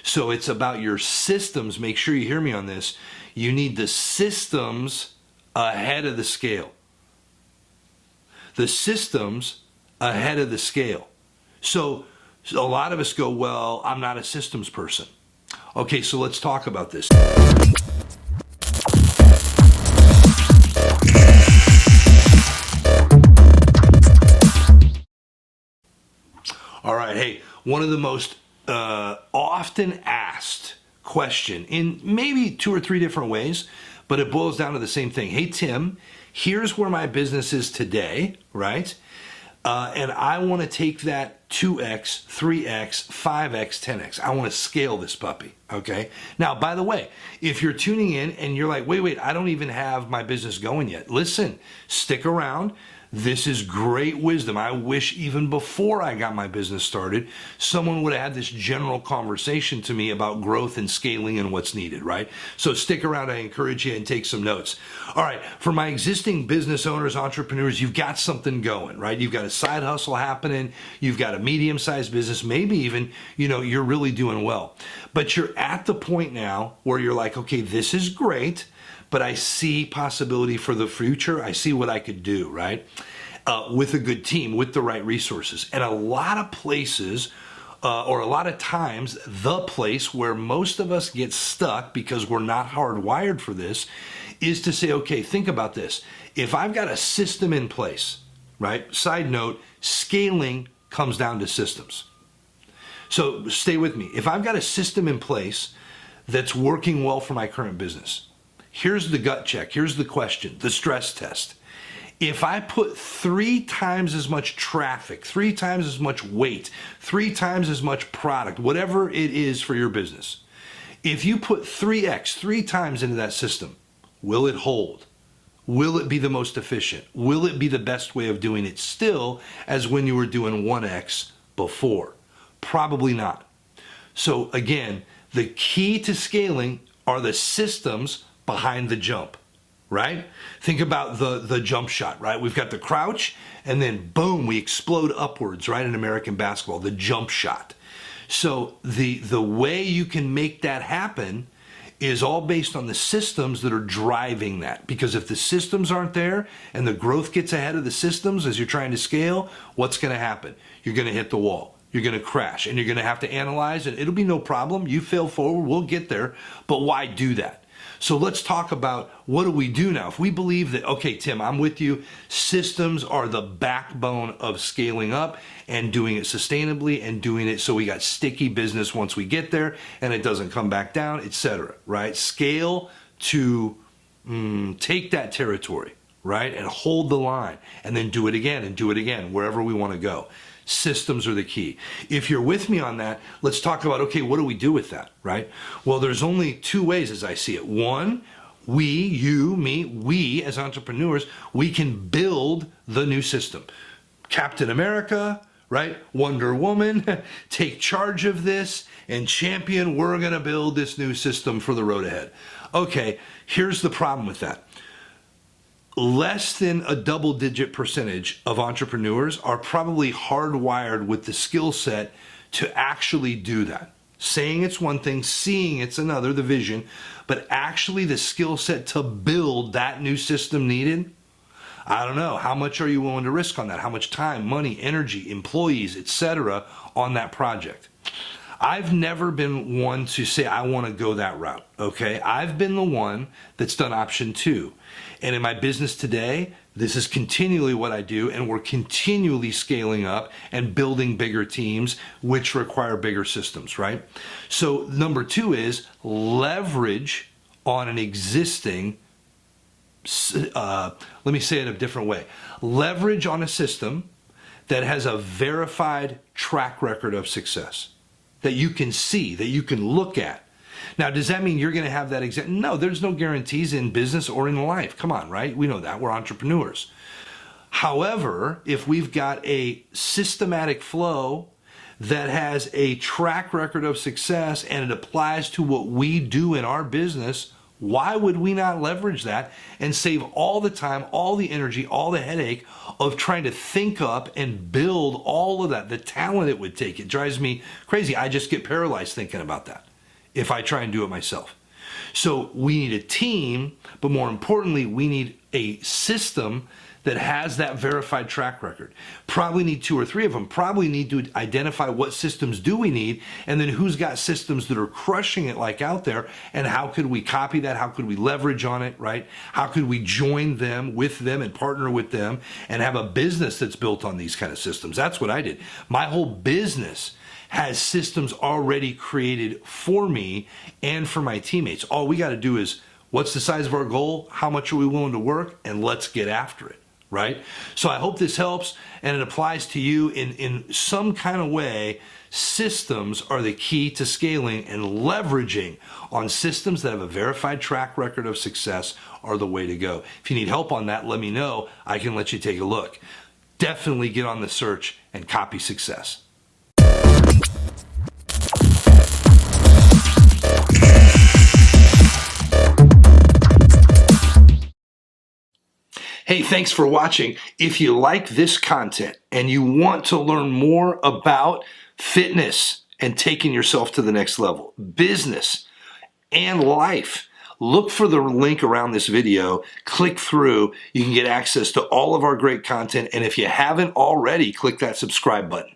So it's about your systems. Make sure you hear me on this. You need the systems ahead of the scale. The systems ahead of the scale. So a lot of us go, well, I'm not a systems person. Okay, so let's talk about this. All right, hey, one of the most often asked question in maybe 2 or 3 different ways, but it boils down to the same thing. Hey, Tim, here's where my business is today, right? And I want to take that 2x, 3x, 5x, 10x. I want to scale this puppy, okay? Now, by the way, if you're tuning in and you're like, wait, I don't even have my business going yet. Listen, stick around. This is great wisdom. I wish even before I got my business started, someone would have had this general conversation to me about growth and scaling and what's needed, right? So stick around. I encourage you and take some notes. All right, for my existing business owners, entrepreneurs, you've got something going, right? You've got a side hustle happening. You've got a medium-sized business, maybe even, you're really doing well. But you're at the point now where you're like, okay, this is great, but I see possibility for the future. I see what I could do, right? With a good team, with the right resources. And a lot of places, or a lot of times, the place where most of us get stuck because we're not hardwired for this is to say, okay, think about this. If I've got a system in place, right? Side note, scaling comes down to systems. So stay with me. If I've got a system in place that's working well for my current business, here's the gut check. Here's the question, the stress test. If I put 3 times as much traffic, 3 times as much weight, 3 times as much product, whatever it is for your business, if you put 3x, 3 times into that system, will it hold? Will it be the most efficient? Will it be the best way of doing it still as when you were doing 1x before? Probably not. So again, the key to scaling are the systems behind the jump, right? Think about the jump shot, right? We've got the crouch and then boom, we explode upwards, right? In American basketball, the jump shot. So the way you can make that happen is all based on the systems that are driving that. Because if the systems aren't there and the growth gets ahead of the systems as you're trying to scale, what's going to happen? You're going to hit the wall. You're going to crash and you're going to have to analyze it. It'll be no problem. You fail forward, we'll get there. But why do that? So let's talk about what do we do now? If we believe that, okay, Tim, I'm with you. Systems are the backbone of scaling up and doing it sustainably and doing it so we got sticky business once we get there and it doesn't come back down, etc. Right? Scale to take that territory, right? And hold the line and then do it again wherever we want to go. Systems are the key. If you're with me on that, let's talk about, okay, what do we do with that, right? Well, there's only 2 ways as I see it. One, we, you, me, we as entrepreneurs, we can build the new system. Captain America, right? Wonder Woman, take charge of this and champion, we're going to build this new system for the road ahead. Okay, here's the problem with that. Less than a double-digit percentage of entrepreneurs are probably hardwired with the skill set to actually do that. Saying it's one thing, seeing it's another, the vision, but actually the skill set to build that new system needed, I don't know. How much are you willing to risk on that? How much time, money, energy, employees, etc. on that project? I've never been one to say I want to go that route, okay? I've been the one that's done option 2. And in my business today, this is continually what I do, and we're continually scaling up and building bigger teams, which require bigger systems, right? So number 2 is leverage on an existing, let me say it a different way. Leverage on a system that has a verified track record of success that you can see, that you can look at. Now, does that mean you're going to have that exact? No, there's no guarantees in business or in life. Come on, right? We know that. We're entrepreneurs. However, if we've got a systematic flow that has a track record of success and it applies to what we do in our business, why would we not leverage that and save all the time, all the energy, all the headache of trying to think up and build all of that, the talent it would take? It drives me crazy. I just get paralyzed thinking about that. if I try and do it myself. So we need a team, but more importantly, we need a system that has that verified track record. Probably need 2 or 3 of them. Probably need to identify what systems do we need, and then who's got systems that are crushing it like out there, and how could we copy that? How could we leverage on it, right? How could we join them with them and partner with them and have a business that's built on these kind of systems? That's what I did. My whole business has systems already created for me and for my teammates. All we got to do is, what's the size of our goal? How much are we willing to work? And let's get after it, right? So I hope this helps and it applies to you in some kind of way. Systems are the key to scaling, and leveraging on systems that have a verified track record of success are the way to go. If you need help on that, let me know. I can let you take a look. Definitely get on the search and copy success. Hey, thanks for watching. If you like this content and you want to learn more about fitness and taking yourself to the next level, business and life, look for the link around this video, click through. You can get access to all of our great content. And if you haven't already, click that subscribe button.